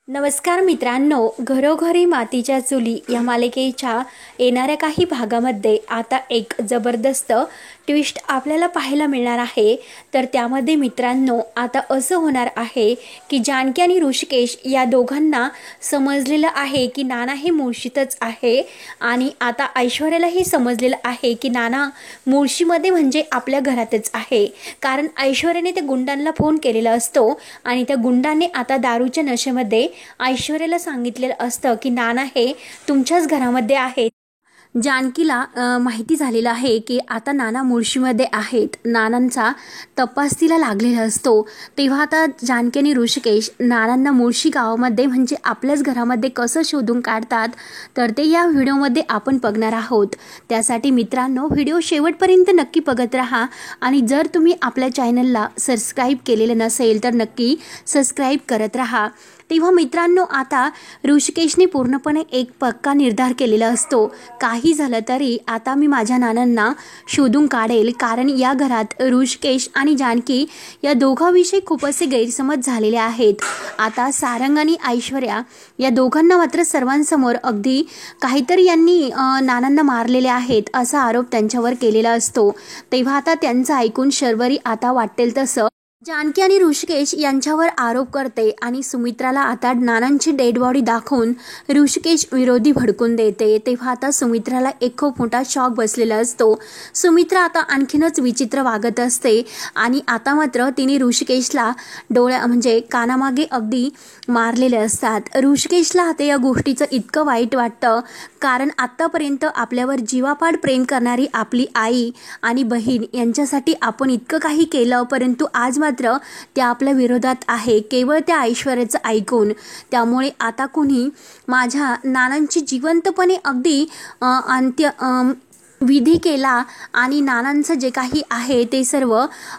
नमस्कार मित्रांनो, घरोघरी मातीच्या चुली या मालिकेच्या येणाऱ्या काही भागामध्ये आता एक जबरदस्त ट्विस्ट आपल्याला पाहायला मिळणार आहे। तर त्यामध्ये मित्रांनो आता असं होणार आहे की जानकी आणि ऋषिकेश या दोघांना समजलेलं आहे की नाना हे मुळशीतच आहे आणि आता ऐश्वर्यालाही समजलेलं आहे की नाना मुळशीमध्ये म्हणजे आपल्या घरातच आहे। कारण ऐश्वर्याने त्या गुंडांना फोन केलेला असतो आणि त्या गुंडांनी आता दारूच्या नशेमध्ये ऐश्वर्याला सांगितलेलं असतं की नाना हे तुमच्याच घरामध्ये आहेत। जानकीला माहिती झालेलं आहे की आता नाना मुळशीमध्ये आहेत। नानांचा तपास तिला लागलेला असतो। तेव्हा आता जानकी आणि ऋषिकेश नानांना मुळशी गावामध्ये म्हणजे आपल्याच घरामध्ये कसं शोधून काढतात तर ते या व्हिडिओमध्ये आपण बघणार आहोत। त्यासाठी मित्रांनो व्हिडिओ शेवटपर्यंत नक्की बघत राहा आणि जर तुम्ही आपल्या चॅनलला सबस्क्राईब केलेलं नसेल तर नक्की सबस्क्राईब करत राहा। तेव्हा मित्रांनो आता ऋषिकेशने पूर्णपणे एक पक्का निर्धार केलेला असतो, काही झालं तरी आता मी माझ्या नानांना शोधून काढेल। कारण या घरात ऋषिकेश आणि जानकी या दोघांविषयी खूप असे गैरसमज झालेले आहेत। आता सारंग आणि ऐश्वर्या या दोघांना मात्र सर्वांसमोर अगदी काहीतरी यांनी नानांना मारलेले आहेत असा आरोप त्यांच्यावर केलेला असतो। तेव्हा आता त्यांचं ऐकून शर्वरी आता वाटेल तसं जानकी आणि ऋषिकेश यांच्यावर आरोप करते आणि सुमित्राला आता नानांची डेड बॉडी दाखवून ऋषिकेश विरोधी भडकून देते। तेव्हा आता सुमित्राला एक खूप मोठा शॉक बसलेला असतो। सुमित्रा आता आणखीनच विचित्र वागत असते आणि आता मात्र तिने ऋषिकेशला डोळ्या म्हणजे कानामागे अगदी मारलेले असतात। ऋषिकेशला आता या गोष्टीचं इतकं वाईट वाटतं कारण आत्तापर्यंत आपल्यावर जीवापाड प्रेम करणारी आपली आई आणि बहीण यांच्यासाठी आपण इतकं काही केलं, परंतु आज त्या आपल्या विरोधात आहे केवळ त्या ऐश्वर्याचं ऐकून। त्यामुळे आता कोणी माझ्या नानांची जिवंतपणे अगदी विधी केला आणि नानांचं जे काही आहे ते सर्व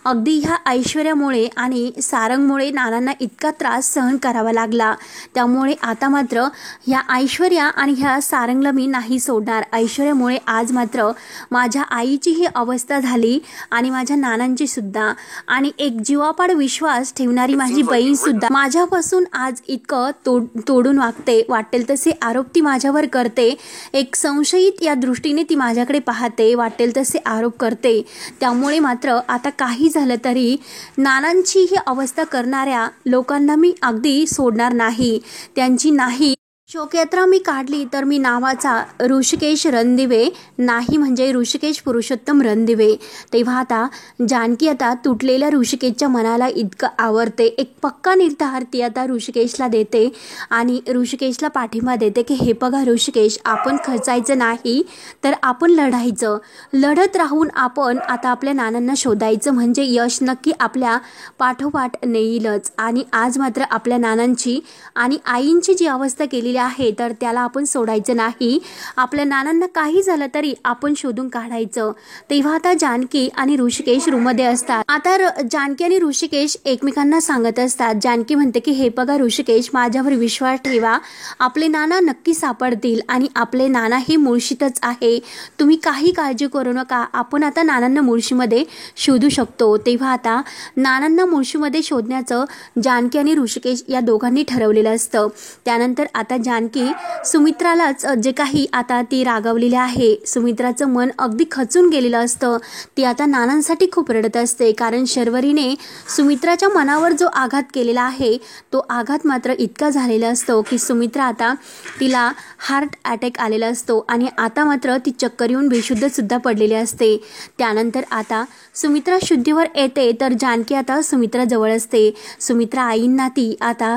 अगदी ह्या ऐश्वर्यामुळे आणि सारंगमुळे नानांना इतका त्रास सहन करावा लागला। त्यामुळे आता मात्र ह्या ऐश्वर्या आणि ह्या सारंगला मी नाही सोडणार। ऐश्वर्यामुळे आज मात्र माझ्या आईची ही अवस्था झाली आणि माझ्या नानांची सुद्धा, आणि एक जीवापाड विश्वास ठेवणारी माझी बहीण सुद्धा माझ्यापासून आज इतकं तोडून वाटेल तसे आरोप ती माझ्यावर करते। एक संशयित या दृष्टीने ती माझ्याकडे पाहते, वाटेल तसे आरोप करते। त्यामुळे मात्र आता काही झालं तरी नानांची ही अवस्था करणाऱ्या लोकांना मी अगदी सोडणार नाही। त्यांची नाही शोकयात्रा मी काढली तर मी नावाचा ऋषिकेश रणदिवे नाही म्हणजे ऋषिकेश पुरुषोत्तम रणदिवे। तेव्हा आता जानकी आता तुटलेल्या ऋषिकेशच्या मनाला इतकं आवडते। एक पक्का निर्धार ती आता ऋषिकेशला देते आणि ऋषिकेशला पाठिंबा देते की हे बघा ऋषिकेश, आपण खचायचं नाही तर आपण लढायचं, लढत राहून आपण आता आपल्या नानांना शोधायचं म्हणजे यश नक्की आपल्या पाठोपाठ नेईलच। आणि आज मात्र आपल्या नानांची आणि आईंची जी अवस्था केलेली आहे तर त्याला आपण सोडायचं नाही। आपल्या नानांना काही झालं तरी आपण शोधून काढायचं। तेव्हा आता जानकी आणि ऋषिकेश रूममध्ये असतात। आता जानकी आणि ऋषिकेश एकमेकांना सांगत असतात। जानकी म्हणते की हे बघा ऋषिकेश, माझ्यावर विश्वास ठेवा, आपले नाना नक्की सापडतील आणि आपले नाना हे मुळशीतच आहे, तुम्ही काही काळजी करू नका, आपण आता नानांना मुळशीमध्ये शोधू शकतो। तेव्हा आता नानांना मुळशीमध्ये शोधण्याचं जानकी आणि ऋषिकेश या दोघांनी ठरवलेलं असतं। त्यानंतर आता जानकी सुमित्रालाच जे काही आता ती रागावलेली आहे, सुमित्राचं मन अगदी खचून गेलेलं असतं। ती आता नानांसाठी खूप रडत असते कारण शर्वरीने सुमित्राच्या मनावर जो आघात केलेला आहे तो आघात मात्र इतका झालेला असतो की सुमित्रा आता तिला हार्ट अटॅक आलेला असतो आणि आता मात्र ती चक्कर येऊन बेशुद्ध सुद्धा पडलेली असते। त्यानंतर आता सुमित्रा शुद्धीवर येते तर जानकी आता सुमित्रा जवळ असते। सुमित्रा आईंना ती आता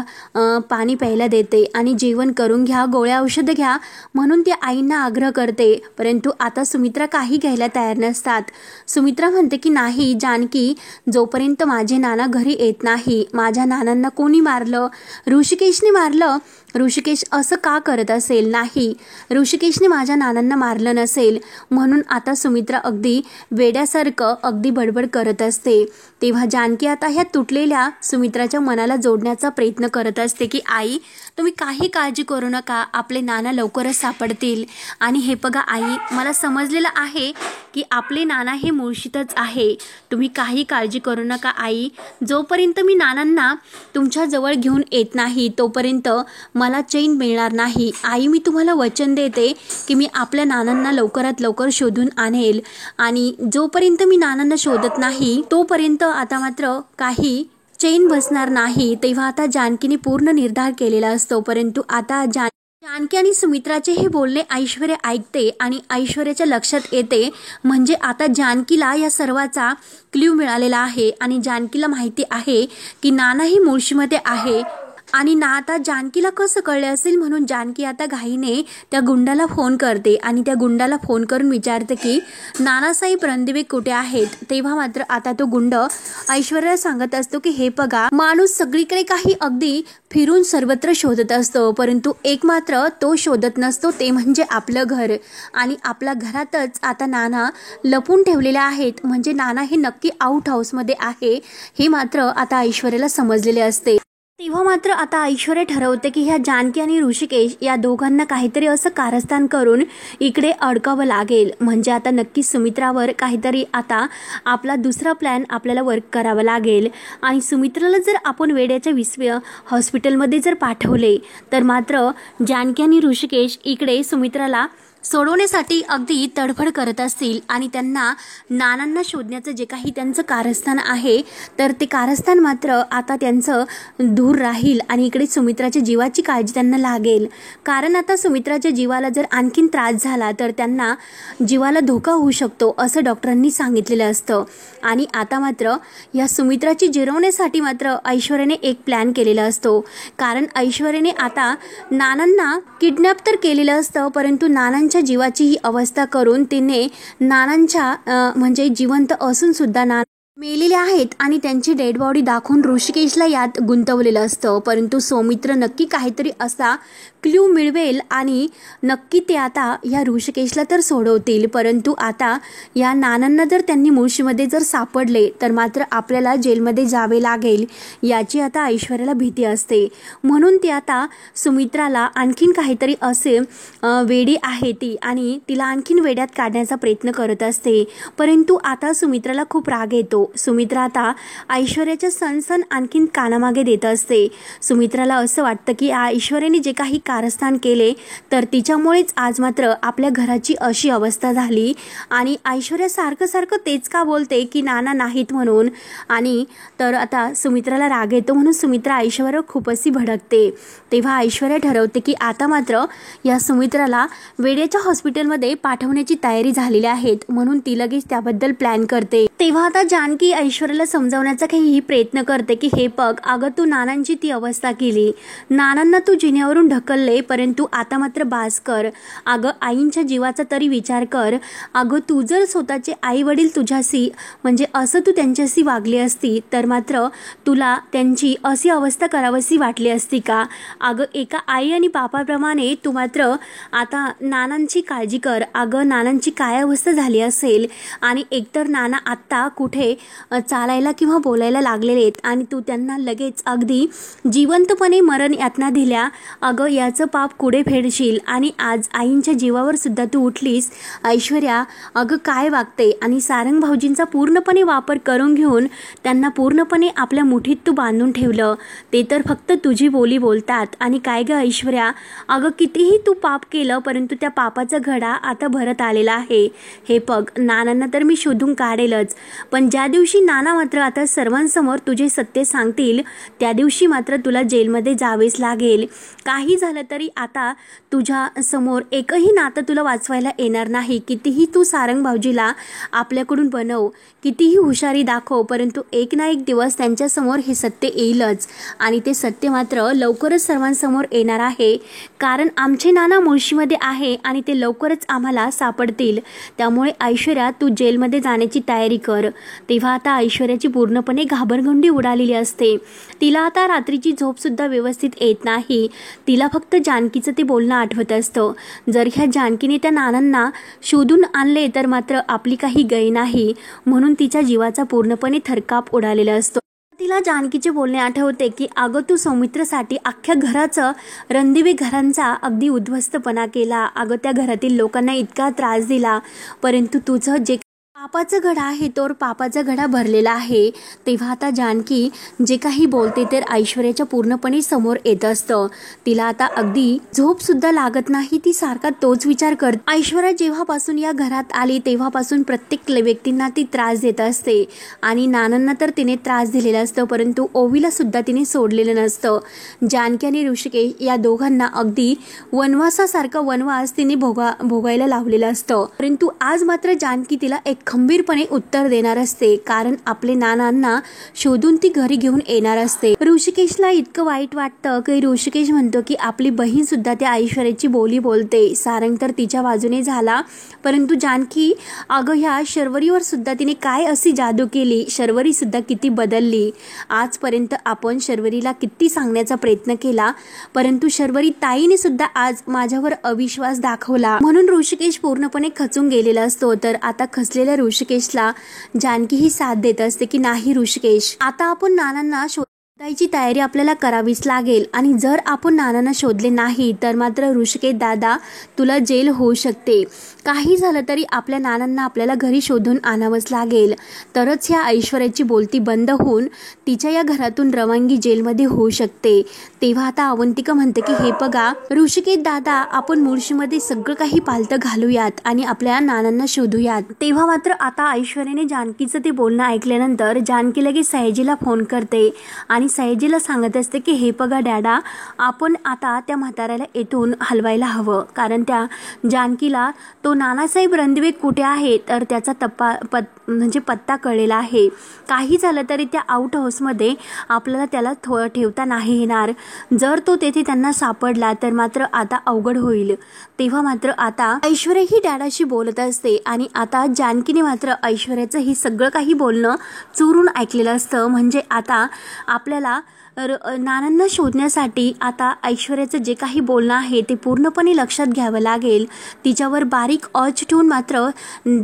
पाणी प्यायला देते आणि जेवण करून घ्या, गोळ्या औषधं घ्या म्हणून ती आईंना आग्रह करते, परंतु आता सुमित्रा काही घ्यायला तयार नसतात। सुमित्रा म्हणते की नाही जानकी, जोपर्यंत माझे नाना घरी येत नाही, माझ्या नानांना कोणी मारलं, ऋषिकेशने मारलं, ऋषिकेश असं का करत असेल, नाही ऋषिकेशने माझ्या नानांना मारलं नसेल। म्हणून आता सुमित्रा अगदी वेड्यासारखं अगदी बडबड करत असते। तेव्हा जानकी आता ह्या तुटलेल्या सुमित्राच्या मनाला जोडण्याचा प्रयत्न करत असते की आई, तुम्ही काही काळजी करू नका, आपले नाना लवकरच सापडतील. आणि हे बघा आई, मला समजलेलं आहे की आपले नाना हे मुळशीतच आहे. तुम्ही काही काळजी करू नका आई. जोपर्यंत मी नानांना तुमच्या जवळ घेऊन येत नाही तोपर्यंत मला चैन मिळणार नाही. आई, मी तुम्हाला वचन देते की मी आपल्या नानांना लवकरात लवकर शोधून आणेल. आणि जोपर्यंत मी नानांना शोधत नाही तोपर्यंत आता मात्र काही चैन बसणार नाही. तेव्हा आता जानकीने पूर्ण निर्धार केलेला असतो. परंतु आता जानकी आणि सुमित्राचे हे बोलणे ऐश्वर्या ऐकते आणि ऐश्वर्याच्या लक्षात येते, म्हणजे आता जानकीला या सर्वाचा क्ल्यू मिळालेला आहे आणि जानकीला माहिती आहे की नाना ही मुळशीमध्ये आहे. आणि आता जानकीला कसं कळले असेल म्हणून जानकी आता घाईने त्या गुंडाला फोन करते आणि त्या गुंडाला फोन करून विचारते की नानासाहेब रणदिवे कुठे आहेत. तेव्हा मात्र आता तो गुंड ऐश्वर्याला सांगत असतो की हे बघा, माणूस सगळीकडे काही अगदी फिरून सर्वत्र शोधत असतो, परंतु एक मात्र तो शोधत नसतो, ते म्हणजे आपलं घर. आणि आपल्या घरातच आता नाना लपून ठेवलेले आहेत, म्हणजे नाना हे नक्की आउट हाऊसमध्ये आहे हे मात्र आता ऐश्वर्याला समजलेले असते. तेव्हा मात्र आता ऐश्वर्या ठरवते की ह्या जानकी आणि ऋषिकेश या दोघांना काहीतरी असं कारस्थान करून इकडे अडकावं लागेल, म्हणजे आता नक्की सुमित्रावर काहीतरी आता आपला दुसरा प्लॅन आपल्याला वर्क करावा लागेल. आणि सुमित्राला जर आपण वेड्याच्या हॉस्पिटलमध्ये जर पाठवले तर मात्र जानकी आणि ऋषिकेश इकडे सुमित्राला सोडवण्यासाठी अगदी तडफड करत असतील आणि त्यांना नानांना शोधण्याचं जे काही त्यांचं कारस्थान आहे तर ते कारस्थान मात्र आता त्यांचं दूर राहील. आणि इकडे सुमित्राच्या जीवाची काळजी त्यांना लागेल, कारण आता सुमित्राच्या जीवाला जर आणखीन त्रास झाला तर त्यांना जीवाला धोका होऊ शकतो असं डॉक्टरांनी सांगितलेलं असतं. आणि आता मात्र या सुमित्राची जिरवण्यासाठी मात्र ऐश्वर्याने एक प्लॅन केलेला असतो, कारण ऐश्वर्याने आता नानांना किडनॅप तर केलेलं असतं, परंतु नानांच्या जीवाची ही अवस्था करून तिने नानांच्या म्हणजे जिवंत असून सुद्धा मेलेले आहेत आणि त्यांची डेड बॉडी दाखवून ऋषिकेशला यात गुंतवलेलं असतं. परंतु सौमित्र नक्की काहीतरी असा क्ल्यू मिळवेल आणि नक्की ते आता या ऋषिकेशला तर सोडवतील, परंतु आता या नानांना जर त्यांनी मुळशीमध्ये जर सापडले तर मात्र आपल्याला जेलमध्ये जावे लागेल याची आता ऐश्वर्याला भीती असते. म्हणून ती आता सुमित्राला आणखीन काहीतरी असे वेडी आहे ती आणि तिला आणखीन वेड्यात काढण्याचा प्रयत्न करत असते. परंतु आता सुमित्राला खूप राग येतो. सुमित्रा आता ऐश्वर्याच्या सणसण आणखीन कानामागे देत असते. सुमित्राला असं वाटतं की ऐश्वर्याने जे काही कारस्थान केले तर तिच्यामुळेच आज मात्र आपल्या घराची अशी अवस्था झाली. आणि ऐश्वर्या सारखं तेच का बोलते की नाना नाहीत म्हणून. आणि तर आता सुमित्राला राग येतो म्हणून सुमित्रा ऐश्वर्यावर खूप अशी भडकते. तेव्हा ऐश्वर्या ठरवते की आता मात्र या सुमित्राला वेड्याच्या हॉस्पिटलमध्ये पाठवण्याची तयारी झालेली आहेत, म्हणून ती लगेच त्याबद्दल प्लॅन करते. तेव्हा आता जानकी ऐश्वर्याला समजावण्याचा काही प्रयत्न करते की हे बघ, अगं तू नानांची ती अवस्था केली, नानांना तू जिन्यावरून ढकलले, परंतु आता मात्र बास कर. अगं आईंच्या जीवाचा तरी विचार कर. अगं तू जर स्वतःचे आई वडील तुझ्याशी म्हणजे असं तू त्यांच्याशी वागली असती तर मात्र तुला त्यांची अशी अवस्था करावीशी वाटली असती का? अगं एका आई आणि बापाप्रमाणे तू मात्र आता नानांची काळजी कर. अगं नानांची काय अवस्था झाली असेल आणि एकतर नाना आत्ता कुठे चालायला किंवा बोलायला लागलेले आहेत आणि तू त्यांना लगेच अगदी जिवंतपणे मरण यातना दिल्या. अगं याचं पाप कुठे फेडशील आणि आज आईंच्या जीवावर सुद्धा तू उठलीस. ऐश्वर्या अगं काय वागते. आणि सारंग भाऊजींचा पूर्णपणे वापर करून घेऊन त्यांना पूर्णपणे आपल्या मुठीत तू बांधून ठेवलं, ते तर फक्त तुझी बोली बोलतात. आणि काय ग ऐश्वर्या, अगं कितीही तू पाप केलं परंतु त्या पापाचा घडा आता भरत आलेला आहे. हे बघ, नानांना तर मी शोधून काढेलच, पण ज्या दिवशी नाना मात्र आता सर्वांसमोर तुझे सत्य सांगतील त्या दिवशी मात्र तुला जेलमध्ये जावेच लागेल. काही झालं तरी आता तुझ्या समोर एकही नातं तुला वाचवायला येणार नाही. कितीही तू सारंग भाऊजीला आपल्याकडून बनव, कितीही हुशारी दाखव, परंतु एक ना एक दिवस त्यांच्यासमोर हे सत्य येईलच. आणि ते सत्य मात्र लवकरच सर्वांसमोर येणार आहे, कारण आमचे नाना मुळशीमध्ये आहे आणि ते लवकरच आम्हाला सापडतील. त्यामुळे ऐश्वर्या तू जेलमध्ये जाण्याची तयारी कर. तेव्हा आता ऐश्वर्याची पूर्णपणे घाबरगुंडी उडालेली असते. तिला आता रात्रीची झोपसुद्धा व्यवस्थित येत नाही. तिला फक्त जानकीचं ते बोलणं आठवत असतं. जर ह्या जानकीने त्या नानांना शोधून आणले तर मात्र आपली काही गय नाही, म्हणून तिच्या जीवाचा पूर्णपणे थरकाप उडालेला असतो. तिला जानकीचे बोलणे आठवते की अगं तू सौमित्रसाठी अख्ख्या घराचं रणदिवे घरांचा अगदी उद्ध्वस्तपणा केला. अगं त्या घरातील लोकांना इतका त्रास दिला, परंतु तुझं जे पापाचा घडा आहे तोर पापाचा घडा भरलेला आहे. तेव्हा आता जानकी जे काही बोलते तर ऐश्वर्याच्या पूर्णपणे समोर येत असतं. तिला आता अगदी झोप सुद्धा लागत नाही. ती सारखा तोच विचार करते. ऐश्वर्या जेव्हापासून या घरात आली तेव्हापासून प्रत्येक व्यक्तींना ती त्रास देत असते आणि नानांना तर तिने त्रास दिलेला असतो, परंतु ओवीला सुद्धा तिने सोडलेलं नसतं. जानकी आणि ऋषिकेश या दोघांना अगदी वनवासासारखा वनवास तिने भोगायला लावलेलं असतं. परंतु आज मात्र जानकी तिला एक खंबीरपणे उत्तर देणार असते, कारण आपले नानांना शोधून ती घरी घेऊन येणार असते. ऋषिकेशला इतकं वाईट वाटतं की ऋषिकेश म्हणतो की आपली बहीण सुद्धा त्या ऐश्वर्याची बोली बोलते. सारंग तर तिच्या बाजूने झाला, परंतु जानकी अगं ह्या शर्वरीवर सुद्धा तिने काय अशी जादू केली. शर्वरी सुद्धा किती बदलली. आजपर्यंत आपण शर्वरीला किती सांगण्याचा प्रयत्न केला, परंतु शर्वरी ताईने सुद्धा आज माझ्यावर अविश्वास दाखवला. म्हणून ऋषिकेश पूर्णपणे खचून गेलेला असतो. तर आता खचलेल्या ऋषिकेशला जानकी ही साथ देत असते की नाही ऋषिकेश, आता आपण नानांना शोधायची तयारी आपल्याला करावीच लागेल आणि जर आपण नानांना शोधले नाही तर मात्र ऋषिकेश दादा तुला जेल होऊ शकते. काही झालं तरी आपल्या नानांना आपल्याला घरी शोधून आणावंच लागेल, तरच ह्या ऐश्वर्याची बोलती बंद होऊन तिच्या या घरातून रवानगी जेलमध्ये होऊ शकते. तेव्हा आता अवंतिका म्हणते की हे बघा ऋषिकेश दादा, आपण मुळशीमध्ये सगळं काही पालतं घालूयात आणि आपल्या नानांना शोधूयात. तेव्हा मात्र आता ऐश्वर्याने जानकीचं ते बोलणं ऐकल्यानंतर जानकी लगेच सयाजीला फोन करते आणि सयाजीला सांगत असते की हे बघा डॅडा, आपण आता त्या म्हाताऱ्याला येथून हलवायला हवं, कारण त्या जानकीला तो नानासाहेब रणदिवे कुठे आहे तर त्याचा पत्ता कळलेला आहे. काही झालं तरी त्या आउट हाऊसमध्ये आपल्याला त्याला ठेवता नाही येणार. जर तो तेथे त्यांना सापडला तर मात्र आता अवघड होईल. तेव्हा मात्र आता ऐश्वर्या ही डॅडाशी बोलत असते आणि आता जानकीने मात्र ऐश्वर्याचं हे सगळं काही बोलणं चोरून ऐकलेलं असतं. म्हणजे आता आपल्याला नानांना शोधण्यासाठी आता ऐश्वर्याचं जे काही बोलणं आहे ते पूर्णपणे लक्षात घ्यावं लागेल. तिच्यावर बारीक ऑच ठेवून मात्र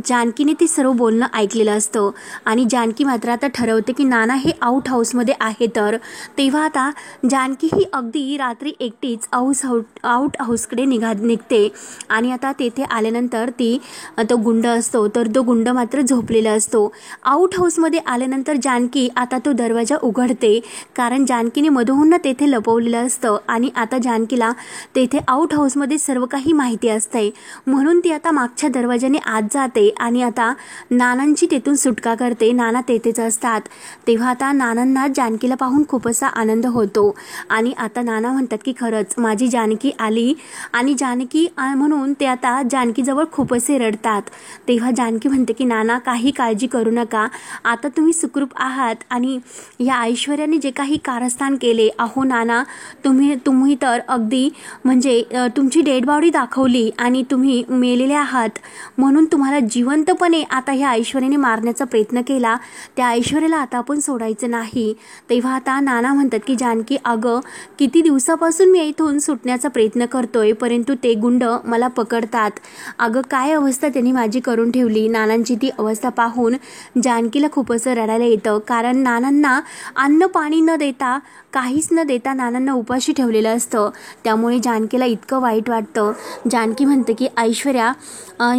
जानकीने ते सर्व बोलणं ऐकलेलं असतं आणि जानकी मात्र आता ठरवते की नाना हे आउट हाऊसमध्ये आहे. तर तेव्हा आता जानकी ही अगदी रात्री एकटीच आउट हाऊसकडे निघते आणि आता तेथे आल्यानंतर ती तो गुंड असतो तर तो गुंड मात्र झोपलेला असतो. आउट हाऊसमध्ये आल्यानंतर जानकी आता तो दरवाजा उघडते, कारण जानकीने मधोहून तेथे लपवलेलं असतं आणि आता जानकीला तेथे आउट हाऊसमध्ये सर्व काही माहिती असते. म्हणून ती आता मागच्या दरवाजाने आत जाते आणि आता नानांची तेथून सुटका करते. नाना तेथेच असतात. तेव्हा आता नानांना जानकीला पाहून खूप असा आनंद होतो आणि आता नाना म्हणतात की खरंच माझी जानकी आली आणि जानकी म्हणून ते आता जानकीजवळ खूप असे रडतात. तेव्हा जानकी म्हणते की नाना काही काळजी करू नका, आता तुम्ही सुखरूप आहात आणि या ऐश्वर्याने जे काही कारस्थान केले, अहो नाना तुम्ही तर अगदी म्हणजे तुमची डेड बॉडी दाखवली आणि तुम्ही मेलेले आहात, म्हणून तुम्हाला जिवंतपणे आता ह्या ऐश्वर्याने मारण्याचा प्रयत्न केला. त्या ऐश्वर्याला आता आपण सोडायचं नाही. तेव्हा आता नाना म्हणतात की जानकी अगं किती दिवसापासून मी इथून सुटण्याचा प्रयत्न करतोय, परंतु ते गुंड मला पकडतात. अगं काय अवस्था त्यांनी माझी करून ठेवली. नानांची ती अवस्था पाहून जानकीला खूप असं रडायला येतं, कारण नानांना अन्न पाणी न देता काहीच न देता नानांना उपाशी ठेवलेलं असतं. त्यामुळे जानकीला इतकं वाईट वाटतं. जानकी म्हणते की ऐश्वर्या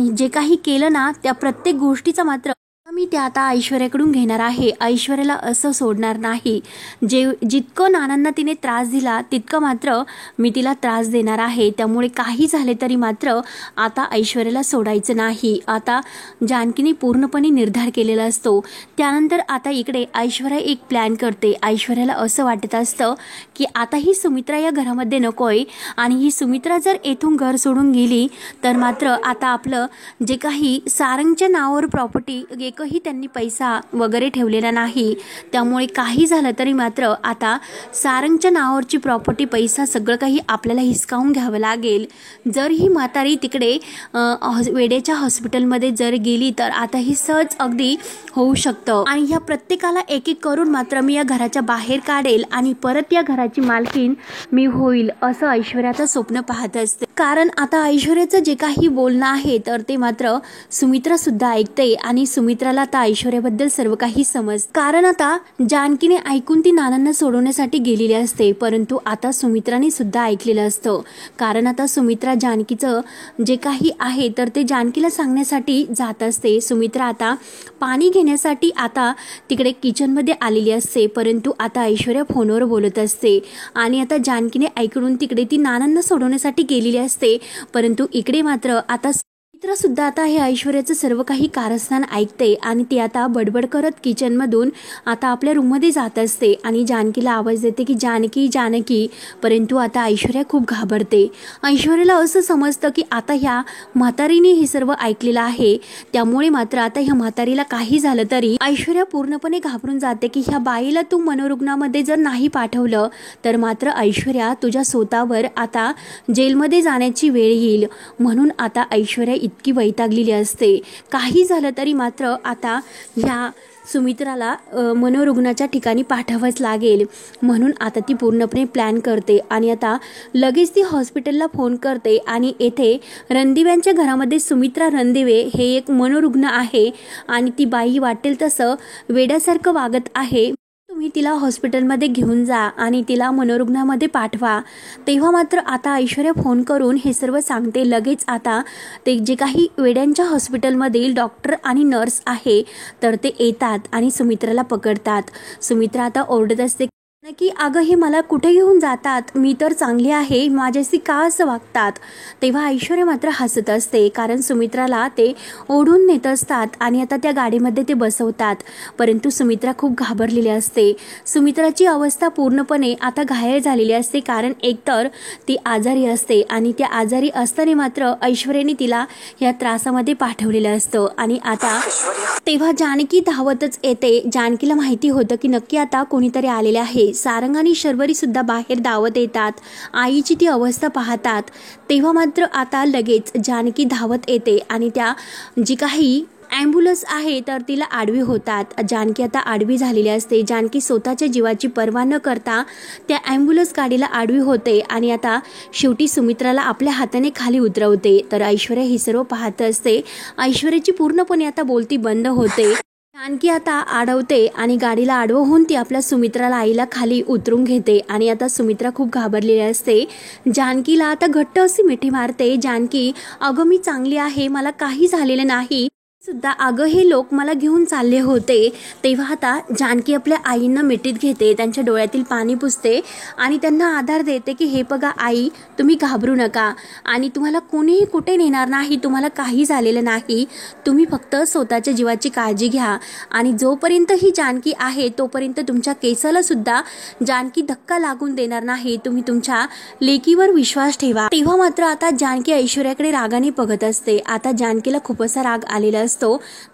जे काही केलं ना त्या प्रत्येक गोष्टीचा मात्र मी ते आता ऐश्वर्याकडून घेणार आहे. ऐश्वर्याला असं सोडणार नाही. जितकं नानांना तिने त्रास दिला तितकं मात्र मी तिला त्रास देणार आहे. त्यामुळे काही झाले तरी मात्र आता ऐश्वर्याला सोडायचं नाही. आता जानकीने पूर्णपणे निर्धार केलेला असतो. त्यानंतर आता इकडे ऐश्वर्या एक प्लॅन करते. ऐश्वर्याला असं वाटत असतं की आता ही सुमित्रा या घरामध्ये नकोय आणि ही सुमित्रा जर येथून घर सोडून गेली तर मात्र आता आपलं जे काही सारंगच्या नावावर प्रॉपर्टी एकच एकही त्यांनी पैसा वगैरे ठेवलेला नाही, त्यामुळे काही झालं तरी मात्र आता सारंगच्या नावावरची प्रॉपर्टी, पैसा सगळं काही आपल्याला हिसकावून घ्यावं लागेल. जर ही म्हातारी तिकडे वेड्याच्या हॉस्पिटलमध्ये जर गेली तर आता ही सहज अगदी होऊ शकतं. आणि ह्या प्रत्येकाला एक एक करून मात्र मी या घराच्या बाहेर काढेल आणि परत या घराची मालकीण मी होईल, असं ऐश्वर्याचं स्वप्न पाहत असते. कारण आता ऐश्वर्याचं जे काही बोलणं आहे तर ते मात्र सुमित्रा सुद्धा ऐकते आणि सुमित्राला आता ऐश्वर्याबद्दल सर्व काही समजतं. कारण आता जानकीने ऐकून ती नानांना सोडवण्यासाठी गेलेली असते, परंतु आता सुमित्राने सुद्धा ऐकलेलं असतं. कारण आता सुमित्रा जानकीचं जे काही आहे तर ते जानकीला सांगण्यासाठी जात असते. सुमित्रा आता पाणी घेण्यासाठी आता तिकडे किचनमध्ये आलेली असते, परंतु आता ऐश्वर्या फोनवर बोलत असते आणि आता जानकीने ऐकून तिकडे ती नानांना सोडवण्यासाठी गेलेली असते. परंतु इकडे मात्र आता सुमित्रा सुद्धा आता हे ऐश्वर्याचं सर्व काही कारस्थान ऐकते आणि ती आता बडबड करत किचनमधून आता आपल्या रूममध्ये जात असते आणि जानकीला आवाज देते की जानकी जानकी. परंतु आता ऐश्वर्या खूप घाबरते. ऐश्वर्याला असं समजतं की आता ह्या म्हातारीने हे सर्व ऐकलेलं आहे, त्यामुळे मात्र आता ह्या म्हातारीला काही झालं तरी ऐश्वर्या पूर्णपणे घाबरून जाते की ह्या बाईला तू मनोरुग्णामध्ये जर नाही पाठवलं तर मात्र ऐश्वर्या तुझ्या स्वतःवर आता जेलमध्ये जाण्याची वेळ येईल. म्हणून आता ऐश्वर्या इतकी वैतागलेली असते. काही झालं तरी मात्र आता ह्या सुमित्राला मनोरुग्णाच्या ठिकाणी पाठवावंच लागेल. म्हणून आता ती पूर्णपणे प्लॅन करते आणि आता लगेच ती हॉस्पिटलला फोन करते आणि येथे रणदिव्यांच्या घरामध्ये सुमित्रा रणदिवे हे एक मनोरुग्ण आहे आणि ती बाई वाटेल तसं वेड्यासारखं वागत आहे, तुम्ही तिला हॉस्पिटलमध्ये घेऊन जा आणि तिला मनोरुग्णामध्ये पाठवा. तेव्हा मात्र आता ऐश्वर्या फोन करून हे सर्व सांगते. लगेच आता ते जे काही वेड्यांच्या हॉस्पिटलमधील डॉक्टर आणि नर्स आहे तर ते येतात आणि सुमित्राला पकडतात. सुमित्रा आता ओरडत असते की अगं हे मला कुठे घेऊन जातात, मी तर चांगली आहे, माझ्याशी का असं वागतात. तेव्हा ऐश्वर्या मात्र हसत असते कारण सुमित्राला ते ओढून नेत असतात आणि आता त्या गाडीमध्ये ते बसवतात. परंतु सुमित्रा खूप घाबरलेली असते. सुमित्राची अवस्था पूर्णपणे आता घायल झालेली असते कारण एकतर ती आजारी असते आणि त्या आजारी असताना मात्र ऐश्वर्याने तिला या त्रासामध्ये पाठवलेलं असतं. आणि आता तेव्हा जानकी धावतच येते. जानकीला माहिती होतं की नक्की आता कोणीतरी आलेले आहे. सारंग आणि शर्वरी सुद्धा बाहेर धावत येतात. आईची ती अवस्था पाहतात. तेव्हा मात्र आता लगेच जानकी धावत येते आणि त्या जी काही ॲम्ब्युलन्स आहे तर तिला आडवी होतात. जानकी आता आडवी झालेली असते. जानकी स्वतःच्या जीवाची पर्वा न करता त्या ॲम्ब्युलन्स गाडीला आडवी होते आणि आता शेवटी सुमित्राला आपल्या हाताने खाली उतरवते. तर ऐश्वर्या ही सर्व पाहत असते. ऐश्वर्याची पूर्णपणे आता बोलती बंद होते. जानकी आता आडवते आणि गाडीला आडवं होऊन ती आपल्या सुमित्राला आईला खाली उतरून घेते आणि आता सुमित्रा खूप घाबरलेली असते. जानकीला आता घट्ट अशी मिठी मारते. जानकी अगं मी चांगली आहे, मला काही झालेलं नाही सुद्धा, अगं हे लोक मला घेऊन चालले होते. तेव्हा आता जानकी आपल्या आईंना मिठीत घेते, त्यांच्या डोळ्यातील पाणी पुसते आणि त्यांना आधार देते की हे बघा आई, तुम्ही घाबरू नका आणि तुम्हाला कोणीही कुठे नेणार नाही, तुम्हाला काही झालेलं नाही, तुम्ही फक्त स्वतःच्या जीवाची काळजी घ्या आणि जोपर्यंत ही जानकी आहे तोपर्यंत तुमच्या केसाला सुद्धा जानकी धक्का लागून देणार नाही, तुम्ही तुमच्या लेकीवर विश्वास ठेवा. तेव्हा मात्र आता जानकी ऐश्वर्याकडे रागाने बघत असते. आता जानकीला खूप असा राग आलेला असतो.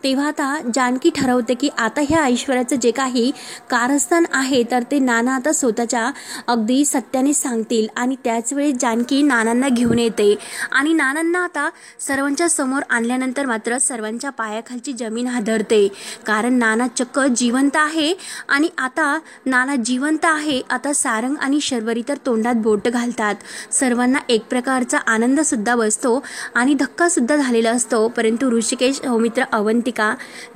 तेव्हा आता जानकी ठरवते की आता ह्या ऐश्वर्याचं जे काही कारस्थान आहे तर ते नाना आता स्वतःच्या अगदी सत्याने सांगतील आणि त्याच वेळी जानकी नानांना घेऊन येते आणि नानांना आता सर्वांच्या समोर आणल्यानंतर मात्र सर्वांच्या पायाखालची जमीन हादरते. कारण नाना चक्क जिवंत आहे आणि आता नाना जिवंत आहे. आता सारंग आणि शर्वरी तर तोंडात बोट घालतात. सर्वांना एक प्रकारचा आनंद सुद्धा बसतो आणि धक्का सुद्धा झालेला असतो. परंतु ऋषिकेश, मित्र अवंतिका,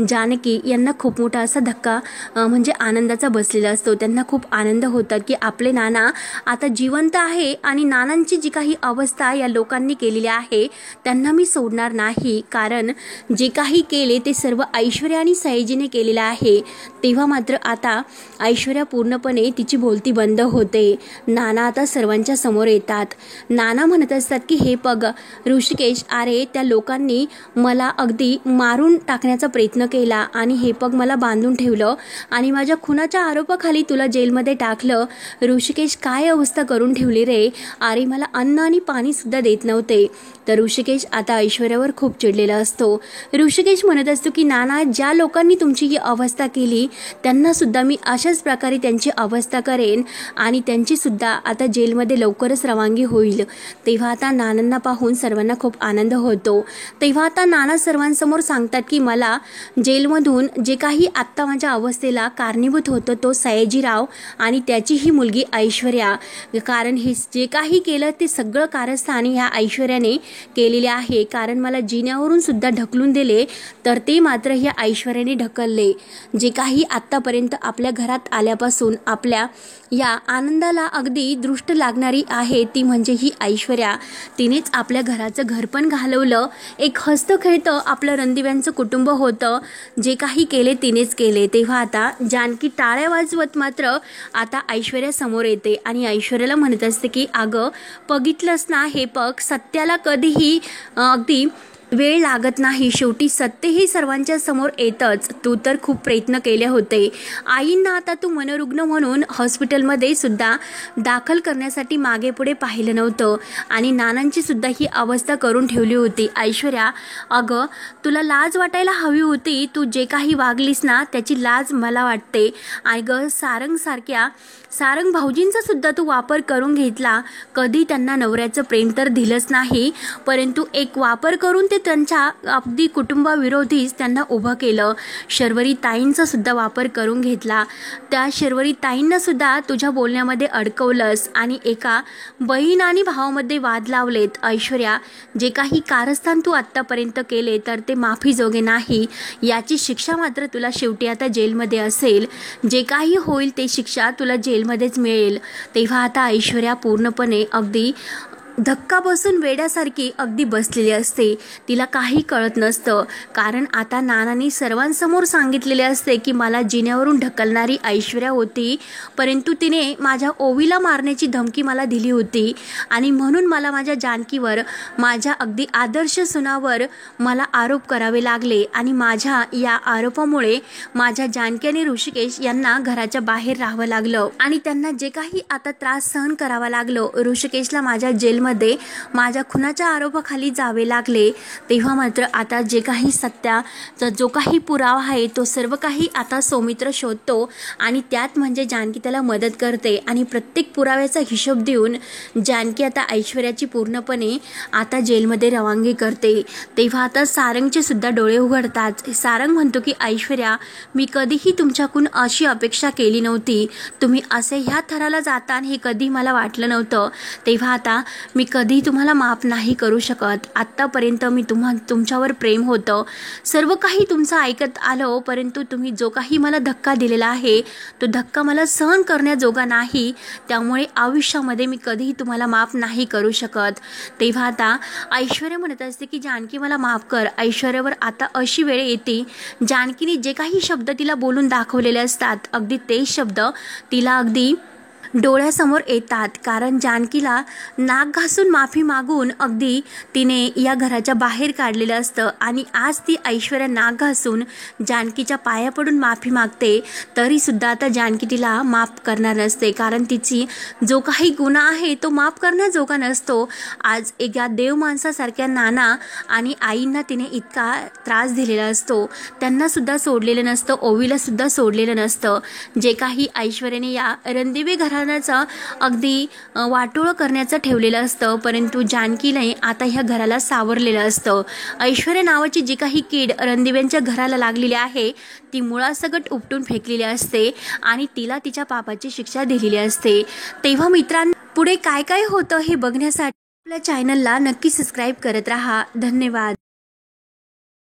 जानकी यांना खूप मोठा असा धक्का म्हणजे आनंदाचा बसलेला असतो. त्यांना खूप आनंद होतात की आपले नाना आता जिवंत आहे आणि नानांची जी काही अवस्था या लोकांनी केलेली आहे त्यांना मी सोडणार नाही, कारण जे काही केले ते सर्व ऐश्वर्या आणि सयाजीने केलेलं आहे. तेव्हा मात्र आता ऐश्वर्या पूर्णपणे तिची बोलती बंद होते. नाना आता सर्वांच्या समोर येतात. नाना म्हणत असतात की हे बघ ऋषिकेश, अरे त्या लोकांनी मला अगदी मारून टाकण्याचा प्रयत्न केला आणि हे पग मला बांधून ठेवलं आणि माझ्या खुनाच्या आरोपाखाली तुला जेलमध्ये टाकलं. ऋषिकेश, काय अवस्था करून ठेवली रे. अरे मला अन्न आणि पाणी सुद्धा देत नव्हते. तर ऋषिकेश आता ऐश्वर्यावर खूप चिडलेला असतो. ऋषिकेश म्हणत असतो की नाना, ज्या लोकांनी तुमची ही अवस्था केली त्यांना सुद्धा मी अशाच प्रकारे त्यांची अवस्था करेन आणि त्यांची सुद्धा आता जेलमध्ये लवकरच रवानगी होईल. तेव्हा आता नानांना पाहून सर्वांना खूप आनंद होतो. तेव्हा आता नाना सर्वांसमोर सांगतात की मला जेलमधून जे काही आत्ता माझ्या अवस्थेला कारणीभूत होतं तो सयाजीराव आणि त्याची ही मुलगी ऐश्वर्या. कारण हे जे काही केलं ते सगळं कारस्थान ह्या ऐश्वर्याने केलेले आहे. कारण मला जिन्यावरून सुद्धा ढकलून दिले तर ते मात्र ह्या ऐश्वर्याने ढकलले. जे काही आत्तापर्यंत आपल्या घरात आल्यापासून आपल्या या आनंदाला अगदी दृष्ट लागणारी आहे ती म्हणजे ही ऐश्वर्या. तिनेच आपल्या घराचं घर पण घालवलं. एक हसतं खेळतं आपलं रणदिव्यांचं कुटुंब होतं. जे काही केले तिनेच केले. तेव्हा आता जानकी टाळ्या वाजवत मात्र आता ऐश्वर्या समोर येते आणि ऐश्वर्याला म्हणत असते की अगं बघितलंस ना, हे पग सत्याला कधीही अगदी वेळ लागत नाही. शेवटी सत्य हे सर्वांच्या समोर येतच. तू तर खूप प्रयत्न केले होते. आईंना आता तू मनोरुग्ण म्हणून हॉस्पिटलमध्ये सुद्धा दाखल करण्यासाठी मागे पुढे पाहिलं नव्हतं आणि नानांची सुद्धा ही अवस्था करून ठेवली होती. ऐश्वर्या, अगं तुला लाज वाटायला हवी होती. तू जे काही वागलीस ना त्याची लाज मला वाटते. आणि ग सारंग भाऊजींचा सुद्धा तू वापर करून घेतला. कधी त्यांना नवऱ्याचं प्रेम तर दिलंच नाही, परंतु एक वापर करून ते त्यांच्या अगदी कुटुंबाविरोधीच त्यांना उभं केलं. शर्वरी ताईंचा सुद्धा वापर करून घेतला. त्या शर्वरी ताईंना सुद्धा तुझ्या बोलण्यामध्ये अडकवलंस आणि एका बहीण आणि भावामध्ये वाद लावलेत. ऐश्वर्या, जे काही कारस्थान तू आत्तापर्यंत केले तर ते माफीजोगे नाही. याची शिक्षा मात्र तुला शेवटी आता जेलमध्ये असेल. जे काही होईल ते शिक्षा तुला जेलमध्येच मिळेल. तेव्हा आता ऐश्वर्या पूर्णपणे अगदी धक्का बसून वेड्यासारखी अगदी बसलेली असते. तिला काही कळत नसतं. कारण आता नानांनी सर्वांसमोर सांगितलेले असते की मला जिन्यावरून ढकलणारी ऐश्वर्या होती, परंतु तिने माझ्या ओवीला मारण्याची धमकी मला दिली होती आणि म्हणून मला माझ्या जानकीवर, माझ्या अगदी आदर्श सुनावर मला आरोप करावे लागले आणि माझ्या या आरोपामुळे माझ्या जानकी आणि ऋषिकेश यांना घराच्या बाहेर राहावं लागलं आणि त्यांना जे काही आता त्रास सहन करावा लागलो. ऋषिकेशला माझ्या जेल मध्ये माझ्या खुनाच्या आरोपाखाली जावे लागले. तेव्हा मात्र आता जे काही सत्याचा जो काही पुरावा आहे तो सर्व काही आता सौमित्र शोधतो आणि त्यात म्हणजे जानकी त्याला मदत करते आणि प्रत्येक पुराव्याचा हिशोब देऊन जानकी आता ऐश्वर्याची पूर्णपणे आता जेलमध्ये रवानगी करते. तेव्हा आता सारंगचे सुद्धा डोळे उघडतात. सारंग म्हणतो की ऐश्वर्या, मी कधीही तुमच्याकडून अशी अपेक्षा केली नव्हती. तुम्ही असे ह्या थराला जाता हे कधी मला वाटलं नव्हतं. तेव्हा आता मी कधी तुम्हाला माफ नाही करू शकत. आत्तापर्यंत मी तुमच्यावर प्रेम होतं, सर्व काही तुमचं ऐकत आलो, परंतु तुम्ही जो काही मला धक्का दिलेला आहे तो धक्का मला सहन करण्याजोगा नाही. त्यामुळे आयुष्यामध्ये मी कधीही तुम्हाला माफ नाही करू शकत. तेव्हा आता ऐश्वर्या म्हणत असते की जानकी मला माफ कर. ऐश्वर्यावर आता अशी वेळ येते, जानकीने जे काही शब्द तिला बोलून दाखवलेले असतात अगदी तेच शब्द तिला अगदी डोळ्यासमोर येतात. कारण जानकीला नाक घासून माफी मागून अगदी तिने या घराच्या बाहेर काढलेलं असतं आणि आज ती ऐश्वर्या नाक घासून जानकीच्या पाया पडून माफी मागते. तरीसुद्धा आता जानकी तिला माफ करणार नसते. कारण तिची जो काही गुन्हा आहे तो माफ करण्याजोगा नसतो. आज एका देव माणसासारख्या नाना आणि आईंना तिने इतका त्रास दिलेला असतो. त्यांनासुद्धा सोडलेलं नसतं, ओवीलासुद्धा सोडलेलं नसतं. जे काही ऐश्वर्याने या रणदिवे अगदी वाटोळं करण्याचं ठेवलेलं असतं, परंतु जानकीने आता ह्या घराला सावरलेलं असतं. ऐश्वर्या नावाची जी काही कीड रणदिव्यांच्या घराला लागलेली आहे ती मुळासकट उपटून फेकलेली असते आणि तिला तिच्या पापाची शिक्षा दिलेली असते. तेव्हा मित्रांनो, पुढे काय काय होतं हे बघण्यासाठी आपल्या चॅनलला नक्की सबस्क्राईब करत राहा. धन्यवाद.